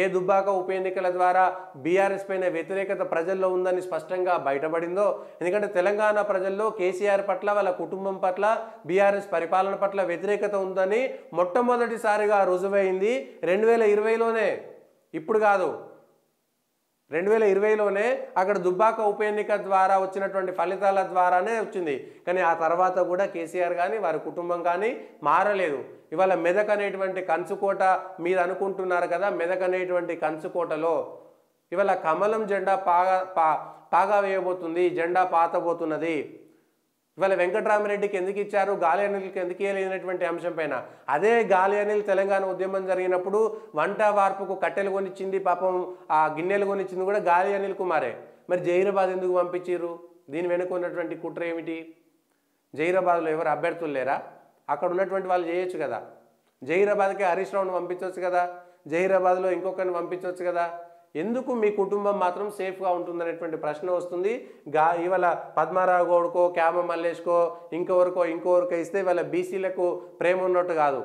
ఏ దుబ్బాక ఉప ఎన్నికల ద్వారా బీఆర్ఎస్ పైన వ్యతిరేకత ప్రజల్లో ఉందని స్పష్టంగా బయటపడిందో, ఎందుకంటే తెలంగాణ ప్రజల్లో కేసీఆర్ పట్ల వాళ్ళ కుటుంబం పట్ల బీఆర్ఎస్ పరిపాలన పట్ల వ్యతిరేకత ఉందని మొట్టమొదటిసారిగా రుజువైంది 2020లోనే, ఇప్పుడు కాదు, 2020లోనే అక్కడ దుబ్బాక ఉప ఎన్నిక ద్వారా వచ్చినటువంటి ఫలితాల ద్వారానే వచ్చింది. కానీ ఆ తర్వాత కూడా కేసీఆర్ కానీ వారి కుటుంబం కానీ మారలేదు. ఇవాళ మెదక్ అనేటువంటి కంచుకోట మీరు అనుకుంటున్నారు కదా, మెదక్ అనేటువంటి కంచుకోటలో ఇవాళ కమలం జెండా పాగా వేయబోతుంది, జెండా పాతబోతున్నది. ఇవాళ వెంకటరామరెడ్డికి ఎందుకు ఇచ్చారు, గాలి అనిల్కి ఎందుకు ఇవ్వలేనటువంటి అంశం పైన అదే గాలి అనిల్ తెలంగాణ ఉద్యమం జరిగినప్పుడు వంట వార్పుకు కట్టెలు కొనిచ్చింది, పాపం ఆ గిన్నెలు కొనిచ్చింది కూడా గాలి అనిల్ కుమారే. మరి జహీరాబాద్ ఎందుకు పంపించారు? దీని వెనుక ఉన్నటువంటి కుట్ర ఏమిటి? జహీరాబాద్లో ఎవరు అభ్యర్థులు లేరా? అక్కడ ఉన్నటువంటి వాళ్ళు చేయొచ్చు కదా. జహీరాబాద్కి హరీష్ రావును పంపించవచ్చు కదా, జహీరాబాద్లో ఇంకొకరిని పంపించవచ్చు కదా. ఎందుకు మీ కుటుంబం మాత్రం సేఫ్గా ఉంటుందనేటువంటి ప్రశ్న వస్తుంది. ఇవాళ పద్మారావు గౌడ్కో, క్యామ మల్లేష్కో, ఇంకొకరికో ఇస్తే ఇవాళ బీసీలకు ప్రేమ ఉన్నట్టు కాదు.